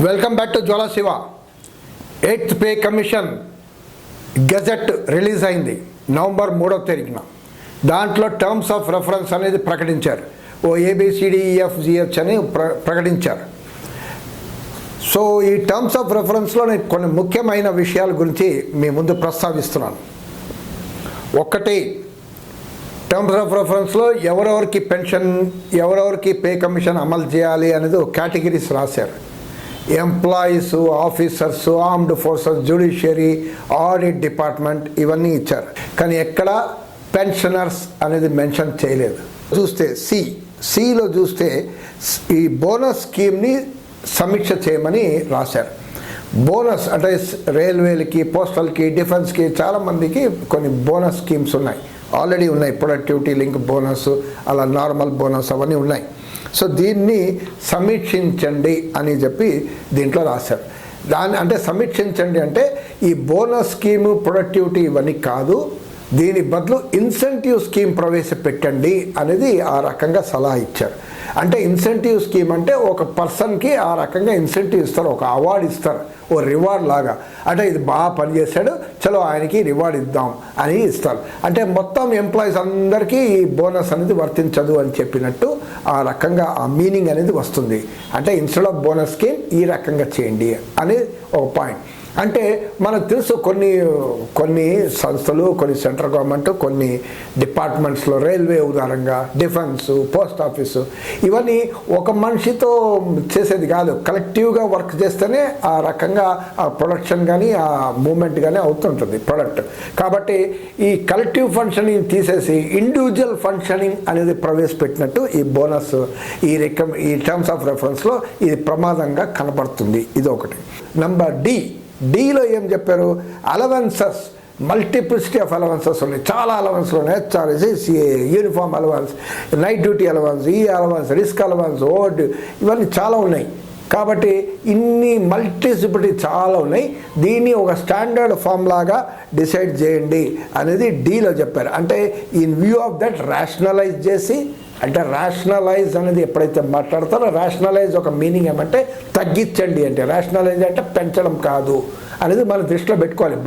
Welcome back to Jwala Shiva. 8th pay commission gazette release అయింది November 3వ తేదీన. దాంట్లో టర్మ్స్ ఆఫ్ రెఫరెన్స్ అనేది ప్రకటించారు. ABCDEFGH అని ప్రకటించారు. సో ఈ టర్మ్స్ ఆఫ్ రెఫరెన్స్లో నేను కొన్ని ముఖ్యమైన విషయాల గురించి మీ ముందు ప్రస్తావిస్తున్నాను. ఒకటి, టర్మ్స్ ఆఫ్ రెఫరెన్స్లో ఎవరెవరికి పెన్షన్, ఎవరెవరికి పే కమిషన్ అమలు చేయాలి అనేది ఒక కేటగిరీస్ రాశారు. Employees, officers, armed forces, judiciary, audit department ఇవన్నీ ఇచ్చారు. కానీ ఎక్కడ పెన్షనర్స్ అనేది మెన్షన్ చేయలేదు. చూస్తే సిలో చూస్తే ఈ బోనస్ స్కీమ్ని సమీక్ష చేయమని రాశారు. బోనస్ అంటే రైల్వేలకి, పోస్టల్కి, డిఫెన్స్కి చాలామందికి కొన్ని బోనస్ స్కీమ్స్ ఉన్నాయి, ఆల్రెడీ ఉన్నాయి. ప్రొడక్టివిటీ లింక్ బోనస్, అలా నార్మల్ బోనస్ అవన్నీ ఉన్నాయి. సో దీన్ని సమీక్షించండి అని చెప్పి దీంట్లో రాశారు. అంటే సమీక్షించండి అంటే ఈ బోనస్ స్కీము, ప్రొడక్టివిటీ ఇవన్నీ కాదు, దీని బదులు ఇన్సెంటివ్ స్కీమ్ ప్రవేశపెట్టండి అనేది ఆ రకంగా సలహా ఇచ్చారు. అంటే ఇన్సెంటివ్ స్కీమ్ అంటే ఒక పర్సన్కి ఆ రకంగా ఇన్సెంటివ్ ఇస్తారు, ఒక అవార్డు ఇస్తారు, ఓ రివార్డ్ లాగా. అంటే ఇది బాగా పనిచేశాడు, చలో ఆయనకి రివార్డ్ ఇద్దాం అని ఇస్తారు. అంటే మొత్తం ఎంప్లాయీస్ అందరికీ ఈ బోనస్ అనేది వర్తించదు అని చెప్పినట్టు ఆ రకంగా ఆ మీనింగ్ అనేది వస్తుంది. అంటే ఇన్స్టెడ్ ఆఫ్ బోనస్ స్కీమ్ ఈ రకంగా చేయండి అని ఒక పాయింట్. అంటే మనకు తెలుసు కొన్ని సంస్థలు, కొన్ని సెంట్రల్ గవర్నమెంట్, కొన్ని డిపార్ట్మెంట్స్లో, రైల్వే ఉదాహరణగా, డిఫెన్స్, పోస్ట్ ఆఫీసు, ఇవన్నీ ఒక మనిషితో చేసేది కాదు, కలెక్టివ్గా వర్క్ చేస్తేనే ఆ రకంగా ఆ ప్రొడక్షన్ కానీ ఆ మూమెంట్ కానీ అవుతుంటుంది ప్రొడక్ట్. కాబట్టి ఈ కలెక్టివ్ ఫంక్షనింగ్ తీసేసి ఇండివిజువల్ ఫంక్షనింగ్ అనేది ప్రవేశపెట్టినట్టు ఈ బోనస్ ఈ టర్మ్స్ ఆఫ్ రెఫరెన్స్లో ఇది ప్రమాదంగా కనబడుతుంది. ఇది ఒకటి. నెంబర్ డీలో ఏం చెప్పారు? అలవెన్సెస్, మల్టిప్లిసిటీ ఆఫ్ అలవెన్సెస్ ఉన్నాయి, చాలా అలవెన్స్లు ఉన్నాయి. HRS, uniform allowance, night duty allowance, ఈ అలవెన్స్, రిస్క్ అలవెన్స్, ఓడ్, ఇవన్నీ చాలా ఉన్నాయి. కాబట్టి ఇన్ని మల్టిసిపిటీ చాలా ఉన్నాయి. దీన్ని ఒక స్టాండర్డ్ ఫామ్ లాగా డిసైడ్ చేయండి అనేది డీలో చెప్పారు. అంటే in view of that rationalize చేసి, అంటే రేషనలైజ్ అనేది ఎప్పుడైతే మాట్లాడతారో, రేషనలైజ్ ఒక మీనింగ్ ఏమంటే తగ్గించండి, అంటే రేషనలైజ్ అంటే పెంచడం కాదు అనేది మన దృష్టిలో పెట్టుకోవాలి.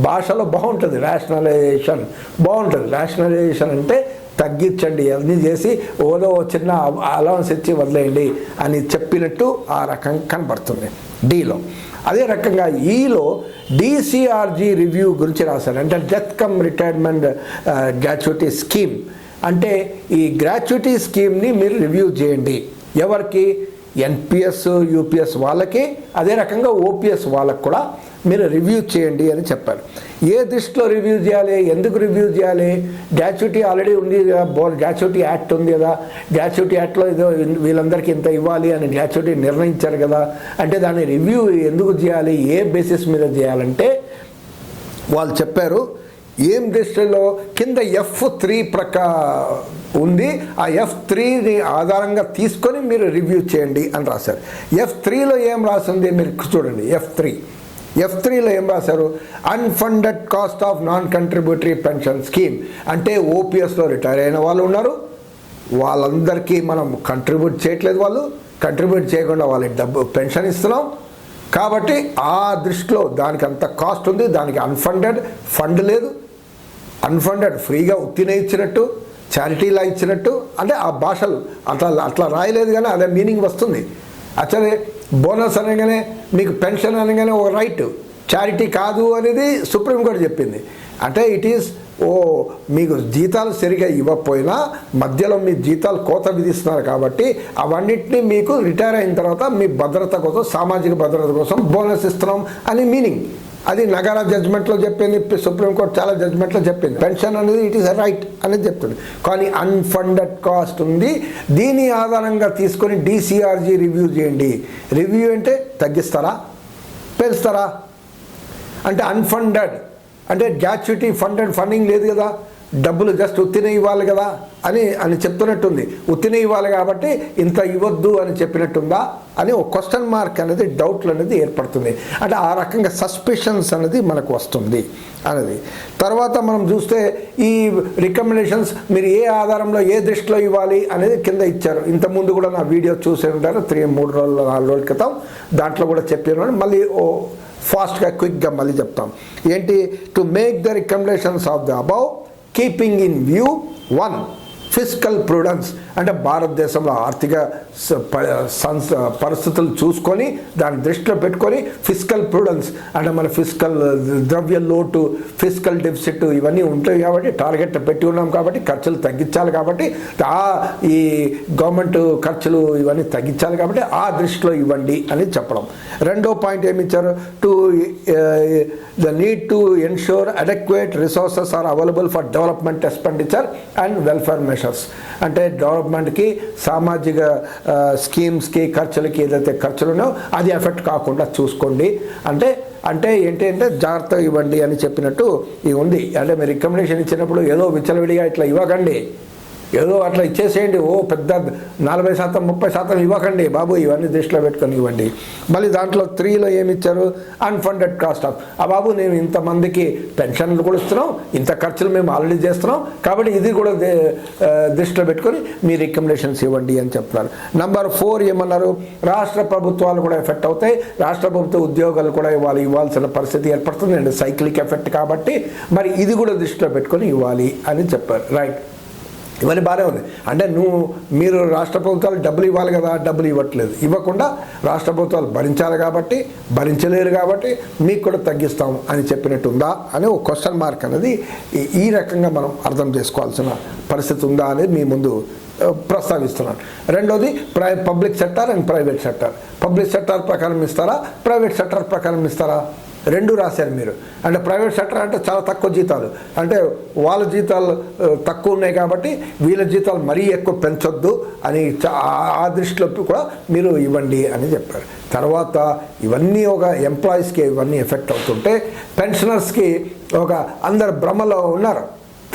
భాషలో బాగుంటుంది, రేషనలైజేషన్ బాగుంటుంది. రేషనలైజేషన్ అంటే తగ్గించండి, అన్నీ చేసి ఓదో చిన్న అలవెన్స్ ఇచ్చి వదిలేయండి అని చెప్పినట్టు ఆ రకంగా కనబడుతుంది డీలో. అదే రకంగా ఈలో DCRG రివ్యూ గురించి రాశారు. అంటే death come retirement gratuity scheme. అంటే ఈ గ్రాట్యుటీ స్కీమ్ని మీరు రివ్యూ చేయండి. ఎవరికి? NPS, UPS వాళ్ళకి, అదే రకంగా OPS వాళ్ళకి కూడా మీరు రివ్యూ చేయండి అని చెప్పారు. ఏ దృష్టిలో రివ్యూ చేయాలి, ఎందుకు రివ్యూ చేయాలి? గ్రాట్యుటీ ఆల్రెడీ ఉంది కదా, గ్రాట్యుటీ యాక్ట్ ఉంది కదా, గ్రాట్యుటీ యాక్ట్లో ఏదో వీళ్ళందరికీ ఇంత ఇవ్వాలి అని గ్రాట్యుటీ నిర్ణయించారు కదా. అంటే దాన్ని రివ్యూ ఎందుకు చేయాలి, ఏ బేసిస్ మీద చేయాలంటే వాళ్ళు చెప్పారు, ఏం దృష్టిలో కింద F3 ఉంది, ఆ F3ని ఆధారంగా తీసుకొని మీరు రివ్యూ చేయండి అని రాశారు. F3లో ఏం రాసింది మీరు చూడండి. F3లో ఏం రాశారు? Unfunded cost of non contributory pension scheme. అంటే OPSలో రిటైర్ అయిన వాళ్ళు ఉన్నారు, వాళ్ళందరికీ మనం కంట్రిబ్యూట్ చేయట్లేదు, వాళ్ళు కంట్రిబ్యూట్ చేయకుండా వాళ్ళకి డబ్బు పెన్షన్ ఇస్తున్నాం. కాబట్టి ఆ దృష్టిలో దానికి అంత కాస్ట్ ఉంది, దానికి అన్ఫండెడ్ ఫండ్ లేదు, అన్ఫండెడ్ ఫ్రీగా ఉత్తినే ఇచ్చినట్టు, చారిటీలా ఇచ్చినట్టు. అంటే ఆ భాషలు అట్లా రాయలేదు, కానీ అదే మీనింగ్ వస్తుంది. అసలే బోనస్ అనగానే, మీకు పెన్షన్ అనగానే ఒక రైట్, చారిటీ కాదు అనేది సుప్రీంకోర్టు చెప్పింది. అంటే ఇట్ ఈస్ మీకు జీతాలు సరిగా ఇవ్వకపోయినా మధ్యలో మీ జీతాలు కోత విధిస్తున్నారు కాబట్టి అవన్నిటినీ మీకు రిటైర్ అయిన తర్వాత మీ భద్రత కోసం, సామాజిక భద్రత కోసం బోనస్ ఇస్తున్నాం అని మీనింగ్. అది నగారా జడ్జ్మెంట్లో చెప్పింది, సుప్రీంకోర్టు చాలా జడ్జ్మెంట్లో చెప్పింది. పెన్షన్ అనేది ఇట్ ఈస్ ఎ రైట్ అనేది చెప్తుంది. కానీ అన్ఫండెడ్ కాస్ట్ ఉంది, దీని ఆధారంగా తీసుకొని DCRG రివ్యూ చేయండి. రివ్యూ అంటే తగ్గిస్తారా, పెంచుతారా? అంటే అన్ఫండెడ్ అంటే గ్రాట్యుటీ ఫండింగ్ లేదు కదా, డబ్బులు జస్ట్ ఉత్తినే ఇవ్వాలి కదా అని చెప్తున్నట్టుంది. ఉత్తినే ఇవ్వాలి కాబట్టి ఇంత ఇవ్వద్దు అని చెప్పినట్టుందా అని ఒక క్వశ్చన్ మార్క్ అనేది, డౌట్లు అనేది ఏర్పడుతుంది. అంటే ఆ రకంగా సస్పిషన్స్ అనేది మనకు వస్తుంది అనేది. తర్వాత మనం చూస్తే ఈ రికమెండేషన్స్ మీరు ఏ ఆధారంలో ఏ దృష్టిలో ఇవ్వాలి అనేది కింద ఇచ్చారు. ఇంతకుముందు కూడా నా వీడియో చూసే ఉంటారు 3 రోజులు 4 రోజుల క్రితం. దాంట్లో కూడా చెప్పాను. మళ్ళీ ఫాస్ట్గా క్విక్గా మళ్ళీ చెప్తాం. ఏంటి? To make the recommendations of the above keeping in view 1 fiscal Prudence, అంటే భారతదేశంలో ఆర్థిక పరిస్థితులు చూసుకొని దాన్ని దృష్టిలో పెట్టుకొని ఫిస్కల్ ప్రూడెన్స్ అంటే మన ఫిస్కల్ ద్రవ్య లోటు, ఫిస్కల్ డెఫిసిట్ ఇవన్నీ ఉంటాయి కాబట్టి టార్గెట్ పెట్టి ఉన్నాం కాబట్టి ఖర్చులు తగ్గించాలి కాబట్టి ఈ గవర్నమెంట్ ఖర్చులు ఇవన్నీ తగ్గించాలి కాబట్టి ఆ దృష్టిలో ఇవ్వండి అని చెప్పడం. రెండో పాయింట్ ఏమి ఇచ్చారు? To the need to ensure adequate resources are available for development expenditure and welfare measures, అంటే డెవలప్మెంట్కి సామాజిక స్కీమ్స్కి ఖర్చులకి ఏదైతే ఖర్చులు ఉన్నాయో అది ఎఫెక్ట్ కాకుండా చూసుకోండి. అంటే ఏంటి అంటే జాగ్రత్తగా ఇవ్వండి అని చెప్పినట్టు ఇది ఉంది. అంటే మీరు రికమెండేషన్ ఇచ్చినప్పుడు ఏదో విచ్చలవిడిగా ఇట్లా ఇవ్వకండి, ఏదో అట్లా ఇచ్చేసేయండి, ఓ పెద్ద 40% 30% ఇవ్వకండి బాబు, ఇవన్నీ దృష్టిలో పెట్టుకొని ఇవ్వండి. మళ్ళీ దాంట్లో 3లో ఏమి ఇచ్చారు? అన్ఫండెడ్ కాస్ట్ ఆఫ్, బాబు నేను ఇంతమందికి పెన్షన్లు కూడా ఇస్తున్నాం, ఇంత ఖర్చులు మేము ఆల్రెడీ చేస్తున్నాం కాబట్టి ఇది కూడా దృష్టిలో పెట్టుకొని మీ రికమెండేషన్స్ ఇవ్వండి అని చెప్తున్నారు. నంబర్ 4 ఏమన్నారు? రాష్ట్ర ప్రభుత్వాలు కూడా ఎఫెక్ట్ అవుతాయి, రాష్ట్ర ప్రభుత్వ ఉద్యోగాలు కూడా ఇవ్వాల్సిన పరిస్థితి ఏర్పడుతుంది అండ్ సైక్లిక్ ఎఫెక్ట్ కాబట్టి మరి ఇది కూడా దృష్టిలో పెట్టుకొని ఇవ్వాలి అని చెప్పారు. రైట్, ఇవన్నీ బాగానే ఉంది. అంటే మీరు రాష్ట్ర ప్రభుత్వాలు డబ్బులు ఇవ్వాలి కదా, డబ్బులు ఇవ్వట్లేదు, ఇవ్వకుండా రాష్ట్ర ప్రభుత్వాలు భరించాలి కాబట్టి, భరించలేరు కాబట్టి మీకు కూడా తగ్గిస్తాం అని చెప్పినట్టుందా అని ఒక క్వశ్చన్ మార్క్ అనేది ఈ రకంగా మనం అర్థం చేసుకోవాల్సిన పరిస్థితి ఉందా అనేది మీ ముందు ప్రస్తావిస్తున్నాను. రెండోది public sector and private sector. Public sector ప్రకారం ఇస్తారా, ప్రైవేట్ సెక్టార్ ప్రకారం ఇస్తారా? రెండు రాశారు మీరు. అంటే ప్రైవేట్ సెక్టర్ అంటే చాలా తక్కువ జీతాలు, అంటే వాళ్ళ జీతాలు తక్కువ ఉన్నాయి కాబట్టి వీళ్ళ జీతాలు మరీ ఎక్కువ పెంచొద్దు అని ఆ దృష్టిలో కూడా మీరు ఇవ్వండి అని చెప్పారు. తర్వాత ఇవన్నీ ఒక ఎంప్లాయీస్కి ఇవన్నీ ఎఫెక్ట్ అవుతుంటే పెన్షనర్స్కి ఒక అందరు భ్రమలో ఉన్నారు.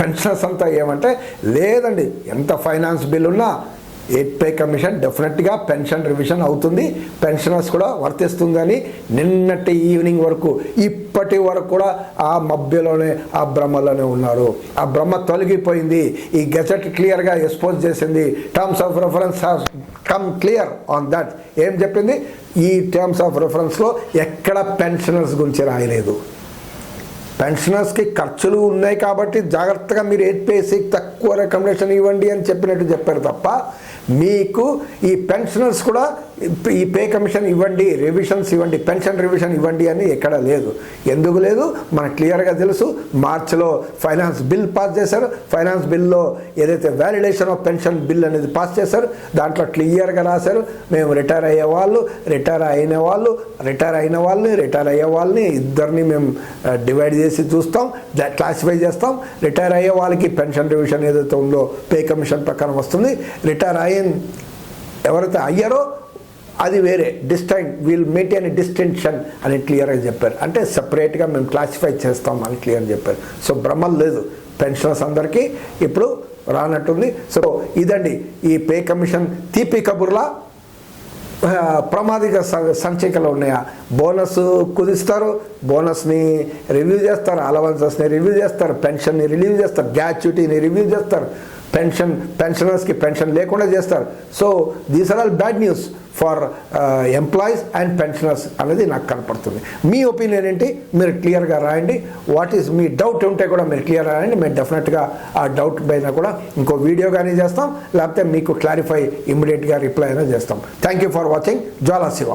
పెన్షనర్స్ అంతా ఏమంటే లేదండి, ఎంత ఫైనాన్స్ బిల్ ఉన్నా 8 పే కమిషన్ డెఫినెట్గా పెన్షన్ రివిజన్ అవుతుంది, పెన్షనర్స్ కూడా వర్తిస్తుందని నిన్నటి ఈవినింగ్ వరకు ఇప్పటి వరకు కూడా ఆ మభ్యలోనే ఆ భ్రమలోనే ఉన్నారు. ఆ భ్రమ తొలగిపోయింది. ఈ గెజెట్ క్లియర్గా ఎక్స్పోజ్ చేసింది. Terms of reference have come clear on that. ఏం చెప్పింది? ఈ టర్మ్స్ ఆఫ్ రెఫరెన్స్లో ఎక్కడ పెన్షనర్స్ గురించి రాయలేదు. పెన్షనర్స్కి ఖర్చులు ఉన్నాయి కాబట్టి జాగ్రత్తగా మీరు 8 పేకి తక్కువ రికమెండేషన్ ఇవ్వండి అని చెప్పినట్టు చెప్పారు తప్ప మీకు ఈ పెన్షనర్స్ కూడా ఈ పే కమిషన్ ఇవ్వండి, రివిజన్స్ ఇవ్వండి, పెన్షన్ రివిజన్ ఇవ్వండి అని ఎక్కడ లేదు. ఎందుకు లేదు మనకు క్లియర్గా తెలుసు. మార్చిలో ఫైనాన్స్ బిల్ పాస్ చేశారు. ఫైనాన్స్ బిల్లో ఏదైతే వ్యాలిడేషన్ ఆఫ్ పెన్షన్ బిల్ అనేది పాస్ చేశారు దాంట్లో క్లియర్గా రాశారు, మేము రిటైర్ అయ్యే వాళ్ళు, రిటైర్ అయిన వాళ్ళని ఇద్దరిని మేము డివైడ్ చేసి చూస్తాం, క్లాసిఫై చేస్తాం. రిటైర్ అయ్యే వాళ్ళకి పెన్షన్ రివిజన్ ఏదైతే ఉందో పే కమిషన్ ప్రకారం వస్తుంది. రిటైర్ ఎవరైతే అయ్యారో అది వేరే డిస్టైంట్, వీల్ మెయింటైన్ డిస్టింక్షన్ అని క్లియర్గా చెప్పారు. అంటే సపరేట్గా మేము క్లాసిఫై చేస్తాం అని క్లియర్ చెప్పారు. సో భ్రమలు లేదు, పెన్షనర్స్ అందరికీ ఇప్పుడు రానట్టుంది. సో ఇదండి ఈ పే కమిషన్ తీపి కబుర్లా ప్రమాదిక సంచికలు ఉన్నాయా? బోనస్ కుదిస్తారు, బోనస్ని రివ్యూ చేస్తారు, అలవెన్సెస్ని రివ్యూ చేస్తారు, పెన్షన్ని రివ్యూ చేస్తారు, గ్రాట్యుటీని రివ్యూ చేస్తారు, పెన్షనర్స్కి పెన్షన్ లేకుండా చేస్తారు. So these are all bad news for employees and pensioners అనేది నాకు కనపడుతుంది. మీ ఒపీనియన్ ఏంటి? మీరు క్లియర్గా రాయండి. వాట్ ఈస్ మీ డౌట్ ఉంటే కూడా మీరు క్లియర్ రాయండి. మేము డెఫినెట్గా ఆ డౌట్ పైన కూడా ఇంకో వీడియో కానీ చేస్తాం, లేకపోతే మీకు క్లారిఫై ఇమ్మీడియట్గా రిప్లై అయినా చేస్తాం. Thank you for watching. Jwala Shiva.